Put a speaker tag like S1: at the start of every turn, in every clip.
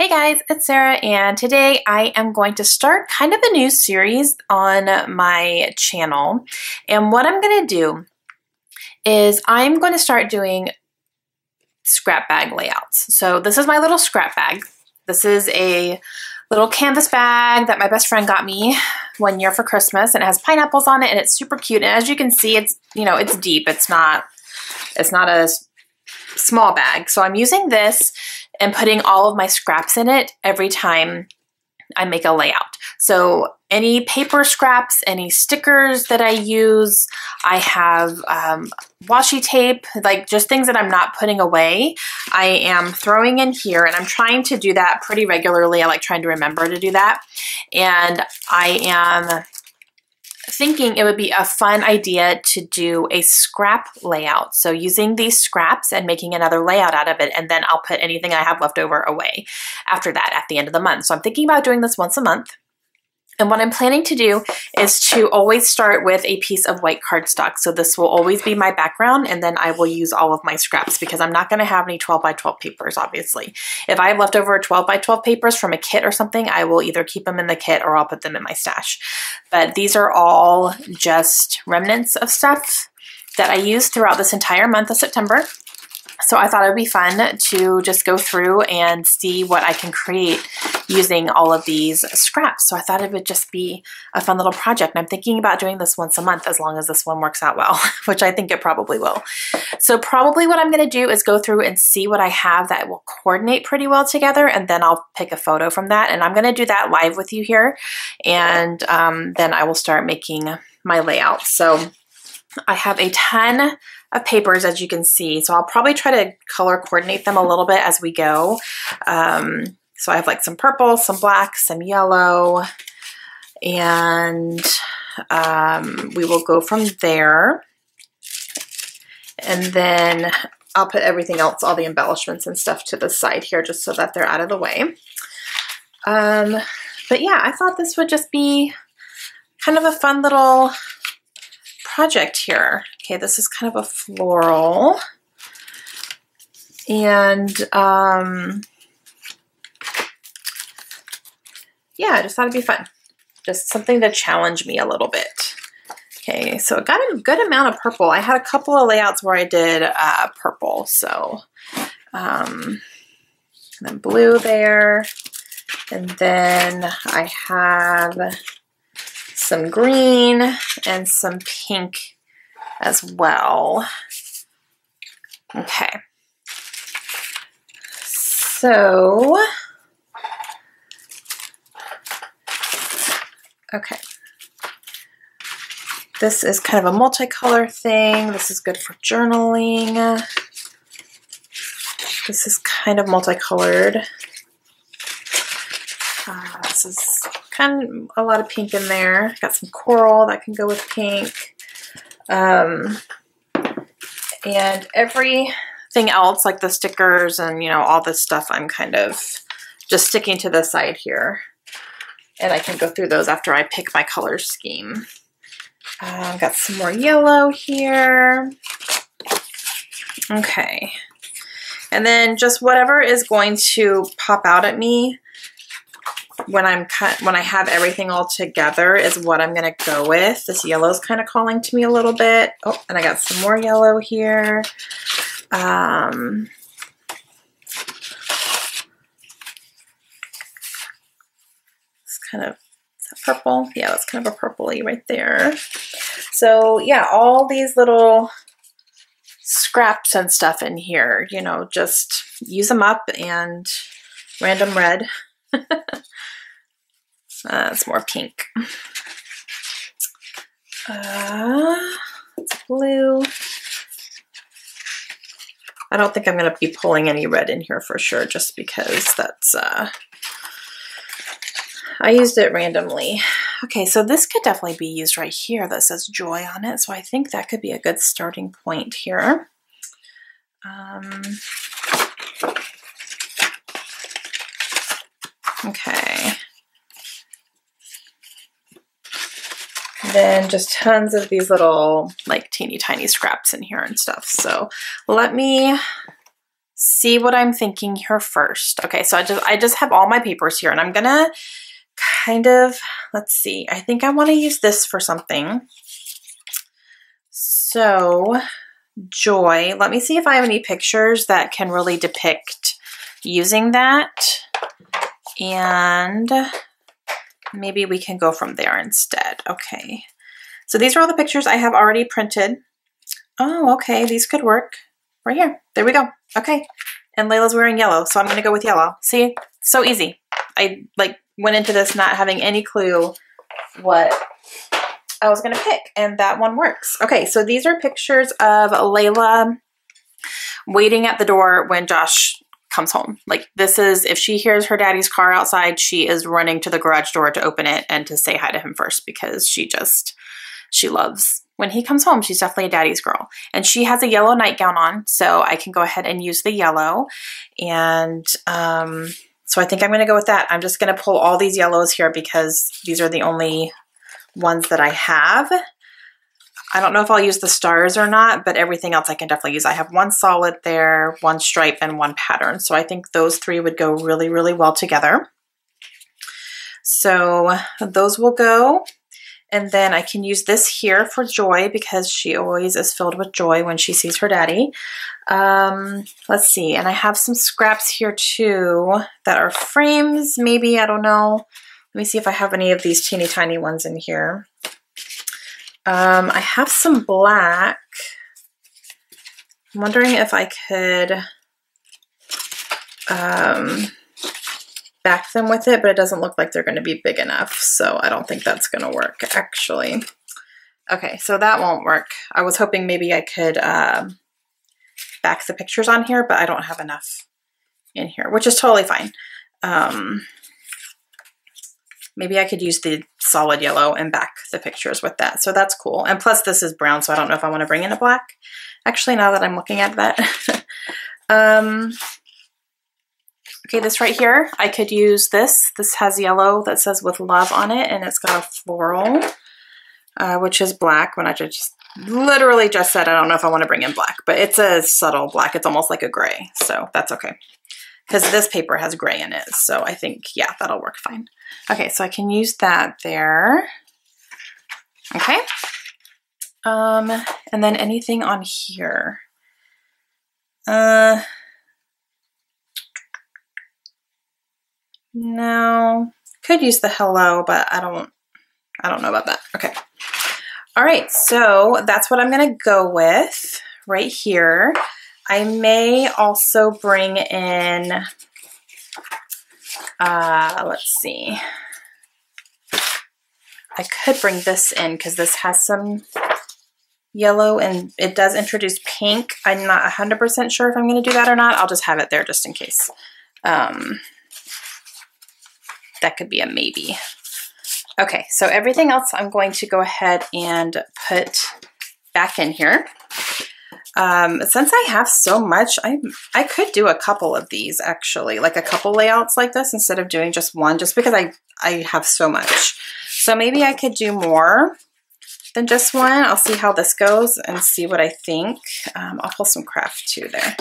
S1: Hey guys, it's Sarah, and today I am going to start kind of a new series on my channel. And what I'm going to do is I'm going to start doing scrap bag layouts. So this is my little scrap bag. This is a little canvas bag that my best friend got me one year for Christmas, and it has pineapples on it, and it's super cute. And as you can see, it's, it's deep. It's not a small bag. So I'm using this and putting all of my scraps in it every time I make a layout. So any paper scraps, any stickers that I use, I have washi tape, like just things that I'm not putting away, I am throwing in here, and I'm trying to do that pretty regularly. I like trying to remember to do that. And I am thinking it would be a fun idea to do a scrap layout. So using these scraps and making another layout out of it, and then I'll put anything I have left over away after that at the end of the month. So I'm thinking about doing this once a month. And what I'm planning to do is to always start with a piece of white cardstock. So this will always be my background, and then I will use all of my scraps because I'm not going to have any 12 by 12 papers, obviously. If I have leftover 12 by 12 papers from a kit or something, I will either keep them in the kit or I'll put them in my stash. But these are all just remnants of stuff that I used throughout this entire month of September. So I thought it would be fun to just go through and see what I can create using all of these scraps. So I thought it would just be a fun little project. And I'm thinking about doing this once a month as long as this one works out well, which I think it probably will. So probably what I'm going to do is go through and see what I have that will coordinate pretty well together, and then I'll pick a photo from that. And I'm going to do that live with you here, and then I will start making my layout. So I have a ton of papers, as you can see. So I'll probably try to color coordinate them a little bit as we go. So I have like some purple, some black, some yellow, and we will go from there. And then I'll put everything else, all the embellishments and stuff to the side here just so that they're out of the way. But yeah, I thought this would just be kind of a fun little project here. Okay, this is kind of a floral, and yeah, I just thought it'd be fun. Just something to challenge me a little bit. Okay, so I got a good amount of purple. I had a couple of layouts where I did purple, so and then blue there, and then I have some green and some pink as well. Okay. So, okay. This is kind of a multicolor thing. This is good for journaling. This is kind of multicolored. This is kind of a lot of pink in there. Got some coral that can go with pink. And everything else, like the stickers and, all this stuff, I'm kind of just sticking to the side here. And I can go through those after I pick my color scheme. Got some more yellow here. Okay. And then just whatever is going to pop out at me when I have everything all together is what I'm going to go with. This yellow is kind of calling to me a little bit. Oh, and I got some more yellow here. It's kind of, is that purple? Yeah, that's kind of a purpley right there. So yeah, all these little scraps and stuff in here, just use them up and random red. It's more pink. It's blue. I don't think I'm going to be pulling any red in here for sure, just because that's, I used it randomly. Okay, so this could definitely be used right here that says joy on it, so I think that could be a good starting point here. Okay. Then just tons of these little like teeny tiny scraps in here and stuff. So let me see what I'm thinking here first. Okay, so I just have all my papers here, and I'm gonna kind of, let's see, I think I want to use this for something. So Joy, let me see if I have any pictures that can really depict using that, and maybe we can go from there instead. Okay, so these are all the pictures I have already printed. Oh, okay, these could work right here. There we go. Okay, and Layla's wearing yellow, so I'm gonna go with yellow. See, so easy. I like went into this not having any clue what I was gonna pick, and that one works. Okay, so these are pictures of Layla waiting at the door when Josh comes home. Like, this is, if she hears her daddy's car outside, she is running to the garage door to open it and to say hi to him first, because she loves when he comes home. She's definitely a daddy's girl. And she has a yellow nightgown on, so I can go ahead and use the yellow. And so I think I'm gonna go with that. I'm just gonna pull all these yellows here because these are the only ones that I have. I don't know if I'll use the stars or not, but everything else I can definitely use. I have one solid there, one stripe, and one pattern. So I think those three would go really, really well together. So those will go. And then I can use this here for Joy because she always is filled with joy when she sees her daddy. Let's see. And I have some scraps here too that are frames, maybe, I don't know. Let me see if I have any of these teeny tiny ones in here. I have some black. I'm wondering if I could back them with it, but it doesn't look like they're going to be big enough, so I don't think that's going to work, actually. Okay, so that won't work. I was hoping maybe I could back the pictures on here, but I don't have enough in here, which is totally fine. Maybe I could use the solid yellow and back the pictures with that. So that's cool. And plus this is brown, so I don't know if I want to bring in a black. Actually, now that I'm looking at that. Okay, this right here, I could use this. This has yellow that says with love on it, and it's got a floral, which is black. When I just literally just said I don't know if I want to bring in black, but it's a subtle black. It's almost like a gray, so that's okay. Because this paper has gray in it, so I think, yeah, that'll work fine. Okay, so I can use that there. Okay. And then anything on here. No, could use the hello, but I don't know about that. Okay. All right, so that's what I'm gonna go with right here. I may also bring in, let's see. I could bring this in because this has some yellow and it does introduce pink. I'm not 100% sure if I'm going to do that or not. I'll just have it there just in case. That could be a maybe. Okay, so everything else I'm going to go ahead and put back in here. Since I have so much, I could do a couple of these actually, like a couple layouts like this instead of doing just one, just because I have so much. So maybe I could do more than just one. I'll see how this goes and see what I think. I'll pull some craft too there.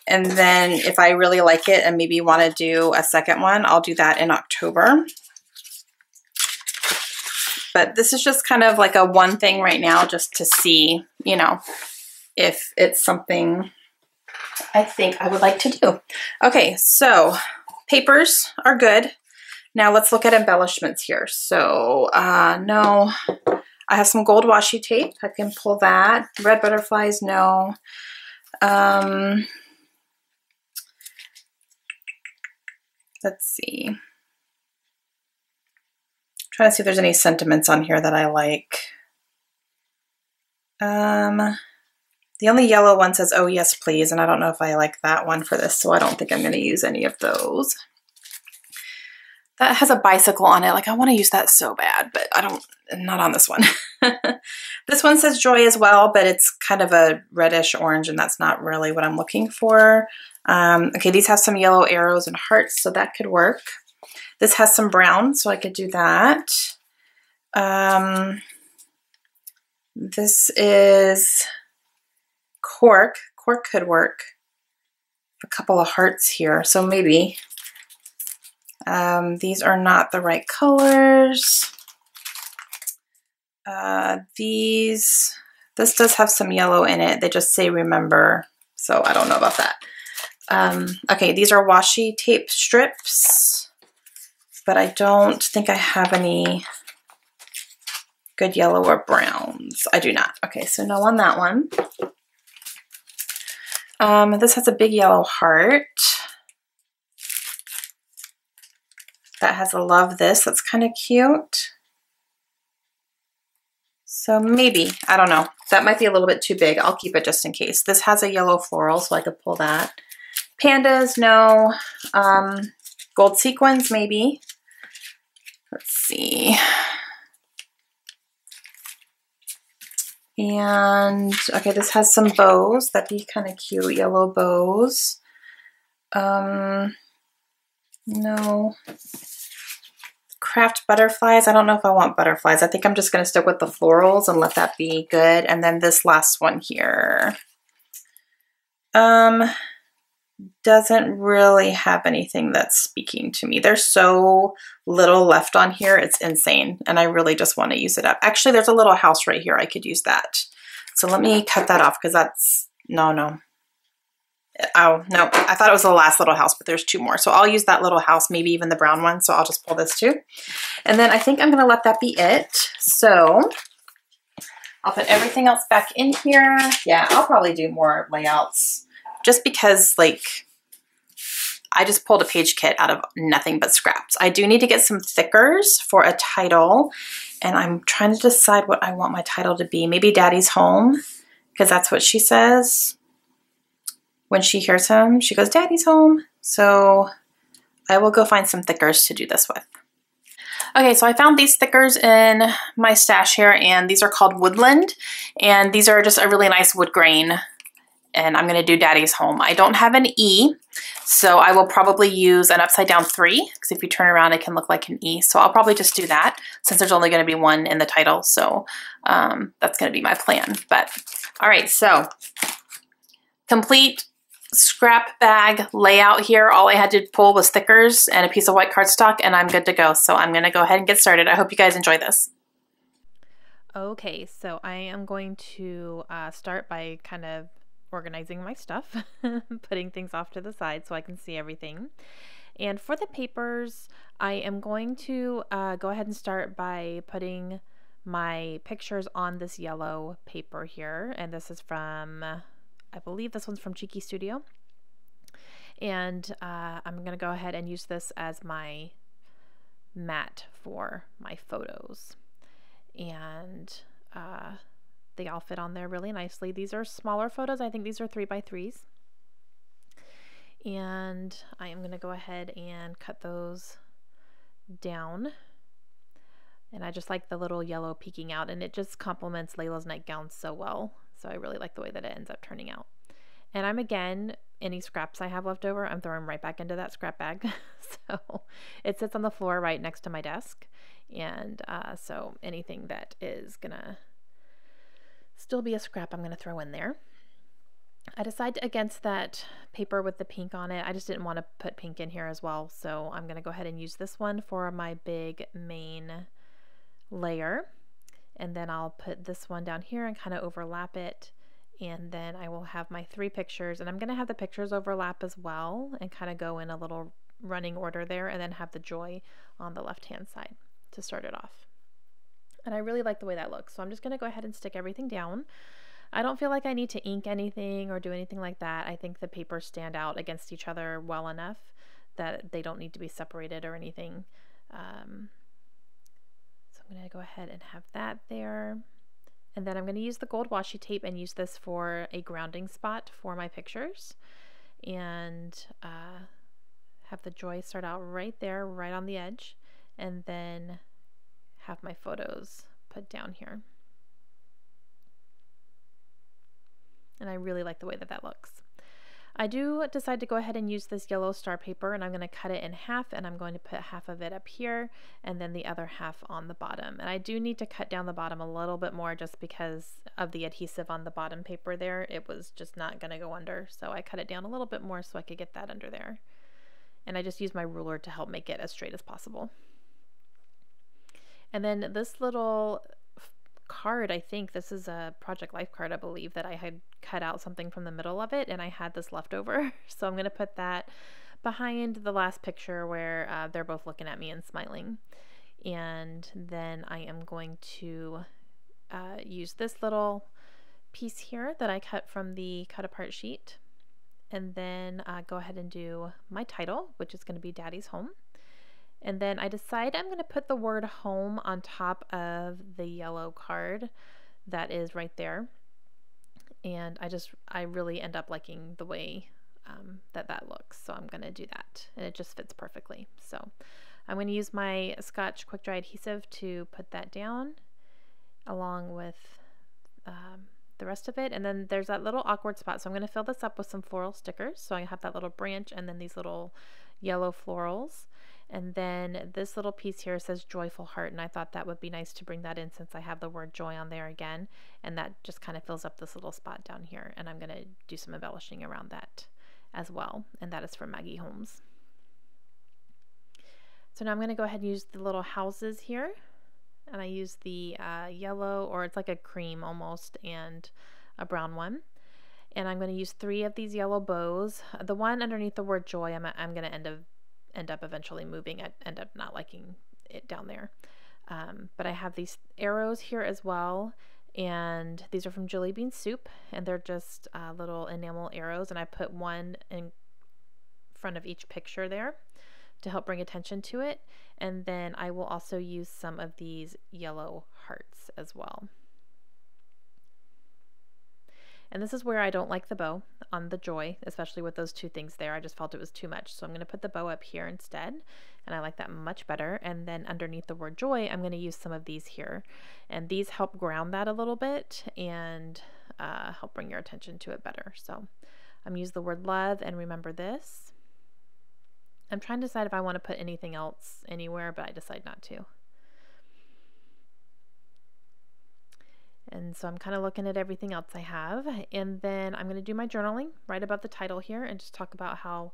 S1: And then if I really like it and maybe want to do a second one, I'll do that in October. But this is just kind of like a one thing right now just to see, you know, if it's something I think I would like to do. Okay, so papers are good. Now let's look at embellishments here. So no, I have some gold washi tape. I can pull that. Red butterflies, no. Let's see. Trying to see if there's any sentiments on here that I like. The only yellow one says, "Oh yes, please," and I don't know if I like that one for this, so I don't think I'm going to use any of those. That has a bicycle on it. Like, I want to use that so bad, but I don't, not on this one. This one says joy as well, but it's kind of a reddish orange, and that's not really what I'm looking for. Okay, these have some yellow arrows and hearts, so that could work. This has some brown, so I could do that. This is cork. Cork could work a couple of hearts here, so maybe. These are not the right colors. This does have some yellow in it. They just say remember, so I don't know about that. Okay, these are washi tape strips, but I don't think I have any good yellow or browns. I do not. Okay, so no on that one. This has a big yellow heart. That has a love this. That's kind of cute. So maybe, I don't know. That might be a little bit too big. I'll keep it just in case. This has a yellow floral, so I could pull that. Pandas, no. Gold sequins, maybe. Let's see. And, okay, this has some bows. That'd be kind of cute, yellow bows. No. Craft butterflies. I don't know if I want butterflies. I think I'm just going to stick with the florals and let that be good. And then this last one here. Doesn't really have anything that's speaking to me. There's so little left on here. It's insane. And I really just want to use it up. Actually, there's a little house right here. I could use that. So let me cut that off because that's, no. Oh, no, I thought it was the last little house, but there's two more. So I'll use that little house, maybe even the brown one. So I'll just pull this too. And then I think I'm going to let that be it. So I'll put everything else back in here. Yeah, I'll probably do more layouts just because like I just pulled a page kit out of nothing but scraps. I do need to get some thickers for a title. And I'm trying to decide what I want my title to be. Maybe Daddy's Home, because that's what she says. When she hears him, she goes, Daddy's home. So I will go find some thickers to do this with. Okay, so I found these thickers in my stash here, and these are called Woodland. And these are just a really nice wood grain. And I'm gonna do Daddy's Home. I don't have an E, so I will probably use an upside down 3, because if you turn around, it can look like an E. So I'll probably just do that, since there's only gonna be one in the title. So that's gonna be my plan. But all right, so complete scrap bag layout here. All I had to pull was stickers and a piece of white cardstock, and I'm good to go. So I'm going to go ahead and get started. I hope you guys enjoy this. Okay, so I am going to start by kind of organizing my stuff, putting things off to the side so I can see everything. And for the papers, I am going to go ahead and start by putting my pictures on this yellow paper here. And this is from, I believe this one's from Cheeky Studio. And I'm going to go ahead and use this as my mat for my photos. And they all fit on there really nicely. These are smaller photos. I think these are 3x3s. And I am going to go ahead and cut those down. And I just like the little yellow peeking out, and it just complements Layla's nightgown so well. So I really like the way that it ends up turning out. And I'm, again, any scraps I have left over, I'm throwing right back into that scrap bag. So it sits on the floor right next to my desk. And so anything that is gonna still be a scrap, I'm gonna throw in there. I decided against that paper with the pink on it. I just didn't want to put pink in here as well. So I'm gonna go ahead and use this one for my big main layer. And then I'll put this one down here and kind of overlap it. And then I will have my 3 pictures, and I'm going to have the pictures overlap as well and kind of go in a little running order there, and then have the joy on the left-hand side to start it off. And I really like the way that looks. So I'm just going to go ahead and stick everything down. I don't feel like I need to ink anything or do anything like that. I think the papers stand out against each other well enough that they don't need to be separated or anything. So I'm going to go ahead and have that there. And then I'm going to use the gold washi tape and use this for a grounding spot for my pictures. And have the joy start out right there, right on the edge. And then have my photos put down here. And I really like the way that that looks. I do decide to go ahead and use this yellow star paper, and I'm going to cut it in half, and I'm going to put half of it up here and then the other half on the bottom. And I do need to cut down the bottom a little bit more just because of the adhesive on the bottom paper there. It was just not going to go under, so I cut it down a little bit more so I could get that under there. And I just use my ruler to help make it as straight as possible. And then this little card, I think this is a Project Life card, I believe, that I had cut out something from the middle of it and I had this left over. So I'm going to put that behind the last picture where they're both looking at me and smiling. And then I am going to use this little piece here that I cut from the cut apart sheet, and then go ahead and do my title, which is going to be Daddy's Home. And then I decide I'm going to put the word home on top of the yellow card that is right there. And I really end up liking the way that looks. So I'm going to do that, and it just fits perfectly. So I'm going to use my Scotch quick dry adhesive to put that down along with the rest of it. And then there's that little awkward spot. So I'm going to fill this up with some floral stickers. So I have that little branch and then these little yellow florals. And then this little piece here says joyful heart, and I thought that would be nice to bring that in since I have the word joy on there again, and that just kind of fills up this little spot down here. And I'm going to do some embellishing around that as well, and that is from Maggie Holmes. So now I'm going to go ahead and use the little houses here, and I use the yellow, or it's like a cream almost, and a brown one. And I'm going to use 3 of these yellow bows. The one underneath the word joy, I'm going to end up eventually moving. I end up not liking it down there. But I have these arrows here as well, and these are from Julie Bean Soup, and they're just little enamel arrows, and I put one in front of each picture there to help bring attention to it. And then I will also use some of these yellow hearts as well. And this is where I don't like the bow on the joy, especially with those 2 things there. I just felt it was too much. So I'm going to put the bow up here instead, and I like that much better. And then underneath the word joy, I'm going to use some of these here. And these help ground that a little bit and help bring your attention to it better. So I'm using the word love and remember this. I'm trying to decide if I want to put anything else anywhere, but I decide not to. And so I'm kind of looking at everything else I have, and then I'm going to do my journaling right above the title here and just talk about how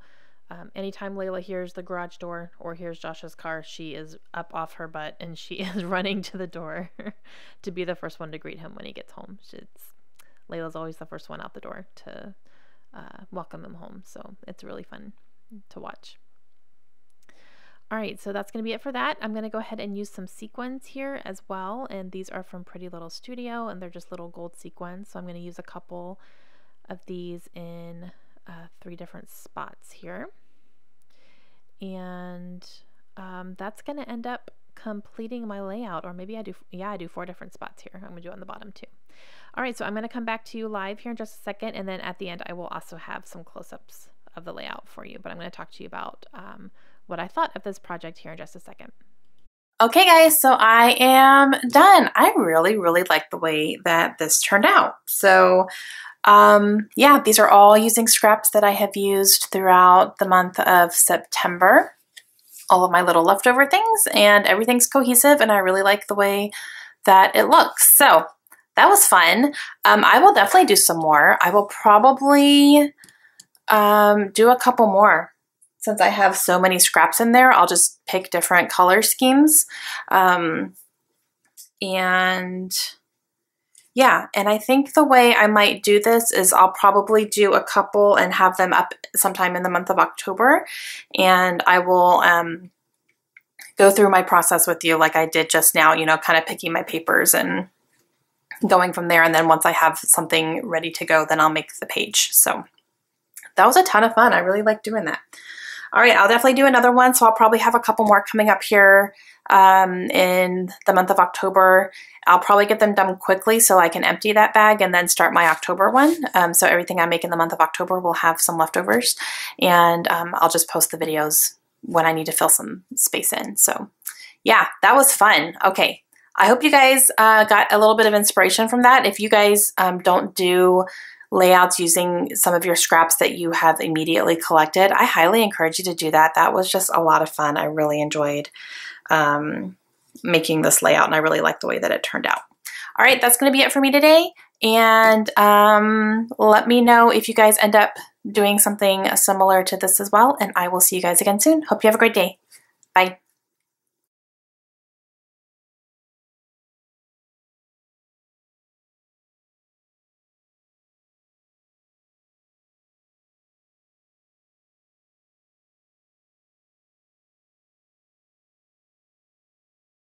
S1: anytime Layla hears the garage door or hears Josh's car, she is up off her butt and she is running to the door to be the first one to greet him when he gets home. Layla's always the first one out the door to welcome him home, so it's really fun to watch. All right, so that's going to be it for that. I'm going to go ahead and use some sequins here as well, and these are from Pretty Little Studio, and they're just little gold sequins. So I'm going to use a couple of these in 3 different spots here, and that's going to end up completing my layout. Or maybe I do 4 different spots here. I'm going to do it on the bottom too. All right, so I'm going to come back to you live here in just a second, and then at the end I will also have some close-ups of the layout for you, but I'm going to talk to you about what I thought of this project here in just a second. Okay guys, so I am done. I really like the way that this turned out. So yeah, these are all using scraps that I have used throughout the month of September. All of my little leftover things, and everything's cohesive, and I really like the way that it looks. So that was fun. I will definitely do some more. I will probably do a couple more. Since I have so many scraps in there, I'll just pick different color schemes. And yeah, and I think the way I might do this is I'll probably do a couple and have them up sometime in the month of October. And I will go through my process with you like I did just now, you know, kind of picking my papers and going from there. And then once I have something ready to go, then I'll make the page. So that was a ton of fun. I really like doing that. All right, I'll definitely do another one. So I'll probably have a couple more coming up here in the month of October. I'll probably get them done quickly so I can empty that bag and then start my October one. So everything I make in the month of October will have some leftovers, and I'll just post the videos when I need to fill some space in. So yeah, that was fun. Okay. I hope you guys got a little bit of inspiration from that. If you guys don't do layouts using some of your scraps that you have immediately collected, I highly encourage you to do that. That was just a lot of fun. I really enjoyed making this layout, and I really like the way that it turned out. All right, that's going to be it for me today. And let me know if you guys end up doing something similar to this as well, and I will see you guys again soon. Hope you have a great day. Bye.